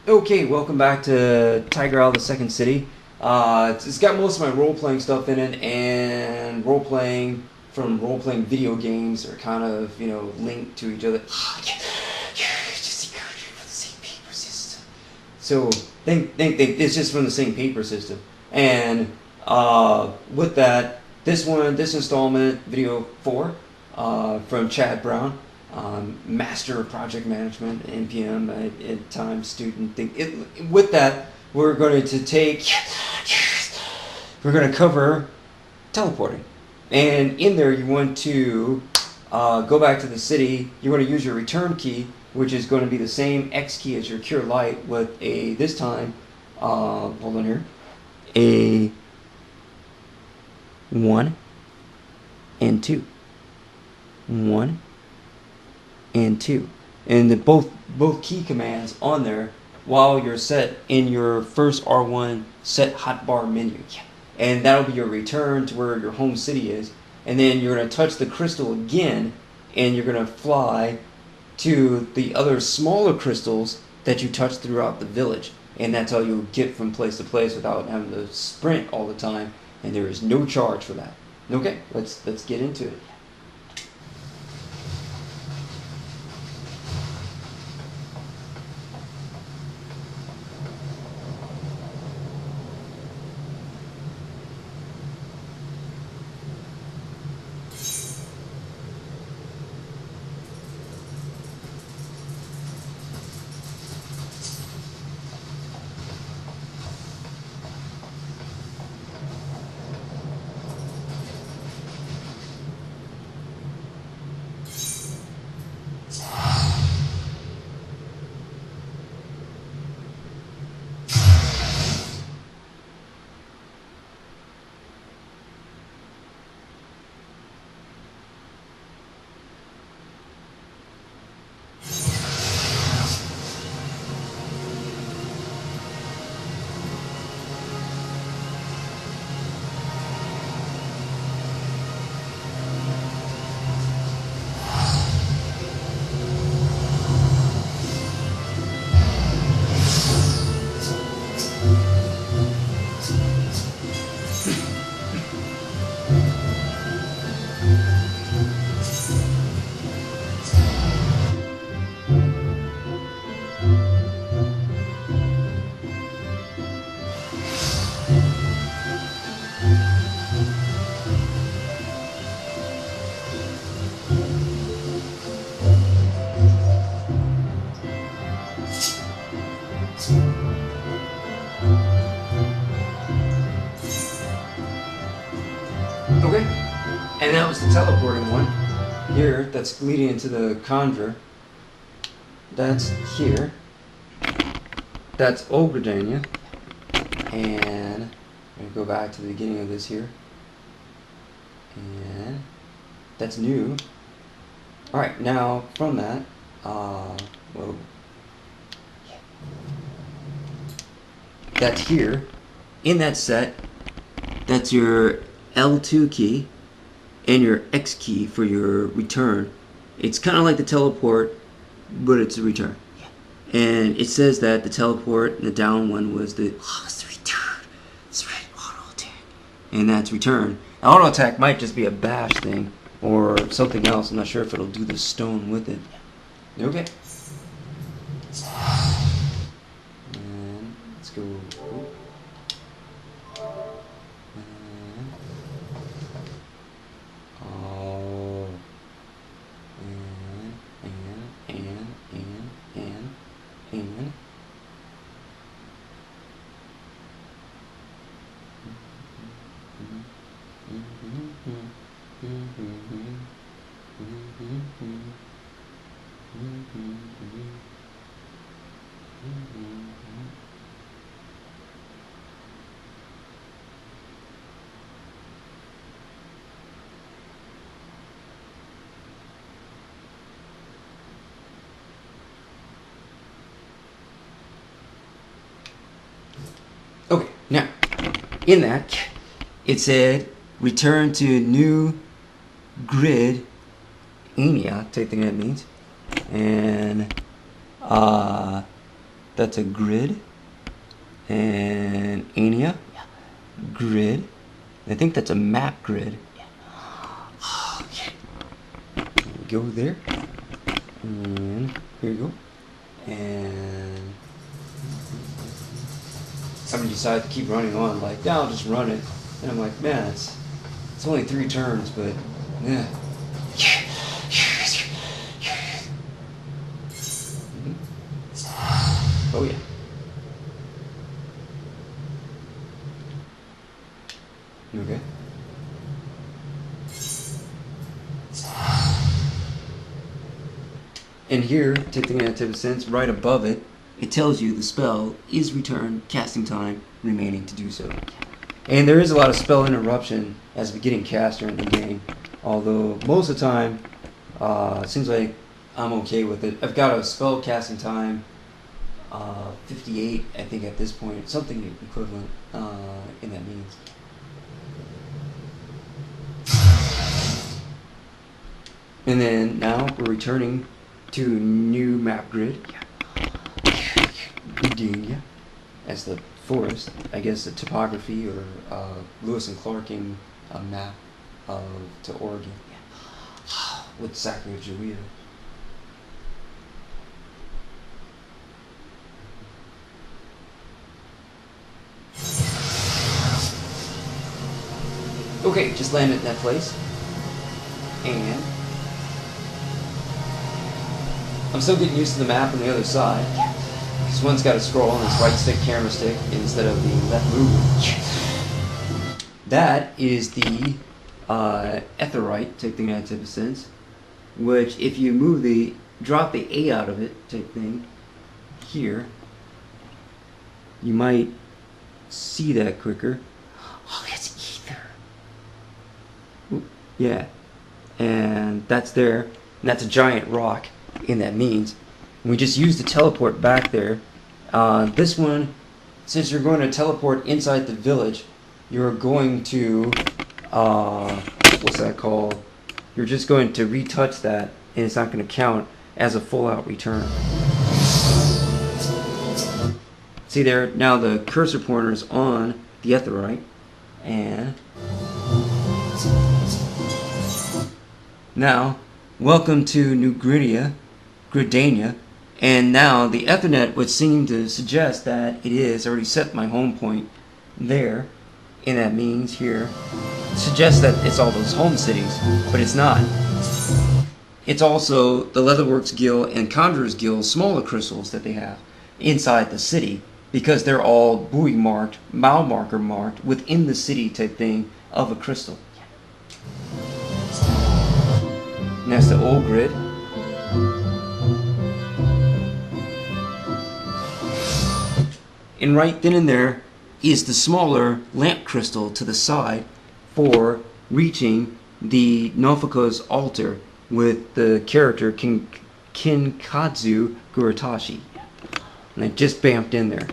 Okay, welcome back to Tiger Isle, the Second City. It's got most of my role-playing stuff in it, and role-playing from role-playing video games are kind of, linked to each other. So, think, it's just from the same paper system. And with that, this installment, video 4, from Chad Brown, Master of Project Management, NPM, at times student thing. With that, we're going to cover teleporting. And in there, you want to go back to the city. You want to use your return key, which is going to be the same X key as your Cure Light, with this time, hold on here, a 1 and 2. 1 and 2. And both key commands on there while you're set in your first R1 set hotbar menu. And that'll be your return to where your home city is. And then you're going to touch the crystal again, and you're going to fly to the other smaller crystals that you touch throughout the village. And that's how you'll get from place to place without having to sprint all the time. And there is no charge for that. Okay, let's get into it. Okay, and that was the teleporting one here that's leading into the Conjuere. That's here. That's Gridania. And I'm going to go back to the beginning of this here. And that's new. Alright, now from that, that's here. In that set, that's your L2 key and your X key for your return. It's kind of like the teleport, but it's a return. And it says that the teleport, the down one was the it's the return. It's right, auto attack. And that's return. Now, auto attack might just be a bash thing or something else. I'm not sure if it'll do the stone with it. Okay. And let's go. Okay, now, in that, it said, return to new Gridania, I think that means, and That's a grid. And Ania. Yeah. Grid. I think that's a map grid. Yeah. Oh, okay. Go there. And here you go. And somebody decided to keep running on, like, yeah, I'll just run it. And I'm like, man, it's only 3 turns, but yeah. Oh yeah. Okay. And here, taking that type of sense, right above it, it tells you the spell is returned, casting time remaining to do so. And there is a lot of spell interruption as a beginning caster in the game, although most of the time, it seems like I'm okay with it. I've got a spell casting time 58, I think, at this point, something equivalent in that means. And then now we're returning to new map grid. Gridania as the forest, I guess the topography or Lewis and Clarking map to Oregon with Sacagawea. Okay, just landed at that place, and I'm still getting used to the map on the other side. This one's got a scroll on its right stick camera stick instead of the left movement. That is the Aetheryte type thing, that type of sense, which if you drop the A out of it type thing here, you might see that quicker. Oh, it's ether. Ooh, yeah, and that's there, and that's a giant rock in that means. And we just use the teleport back there. This one, since you're going to teleport inside the village, you're going to what's that called? You're just going to retouch that, and it's not going to count as a full out return. See there, now the cursor pointer is on the Aetheryte, and now welcome to New Gridania, and now the Aethernet would seem to suggest that it is already set my home point there, and that means here suggests that it's all those home cities, but it's not. It's also the Leatherwork Guild and Conjuere Guild smaller crystals that they have inside the city, because they're all buoy marked, mile marker marked within the city type thing of a crystal. And that's the old grid. And right then and there is the smaller lamp crystal to the side for reaching the Nofaka's altar with the character Kenkadzu Gurutashi. And I just bamfed in there.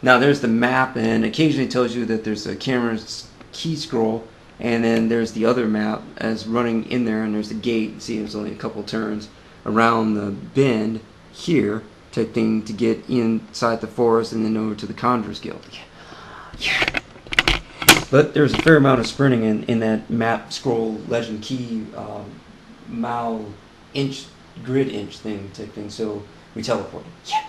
Now there's the map, and occasionally tells you that there's a camera's key scroll, and then there's the other map as running in there, and there's the gate. See, there's only a couple turns around the bend here type thing to get inside the forest and then over to the Conjuere Guild. Yeah. But there's a fair amount of sprinting in that map scroll legend key mile inch grid inch thing type thing, so we teleported. Yeah.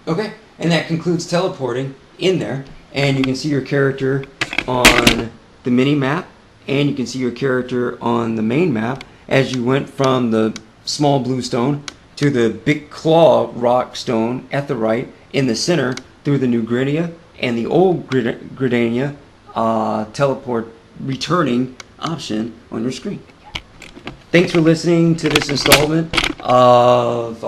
Okay, and that concludes teleporting in there, and you can see your character on the mini map, and you can see your character on the main map as you went from the small blue stone to the big claw rock stone Aetheryte in the center through the new Gridania and the old Gridania teleport returning option on your screen. Thanks for listening to this installment of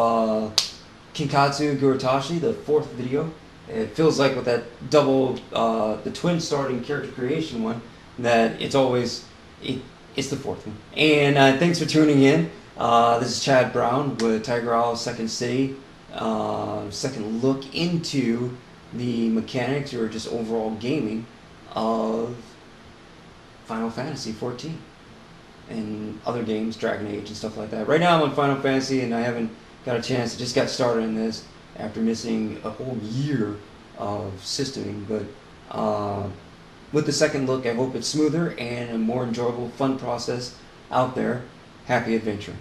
Kenkadzu Gurutashi, the 4th video. It feels like with that double, the twin starting character creation one, that it's always, it's the 4th one. And thanks for tuning in. This is Chad Brown with Tiger Owl Second City. Second look into the mechanics or just overall gaming of Final Fantasy 14 and other games, Dragon Age and stuff like that. Right now I'm on Final Fantasy and I haven't got a chance. I just got started in this after missing a whole year of systeming, but with the second look I hope it's smoother and a more enjoyable, fun process out there. Happy adventuring.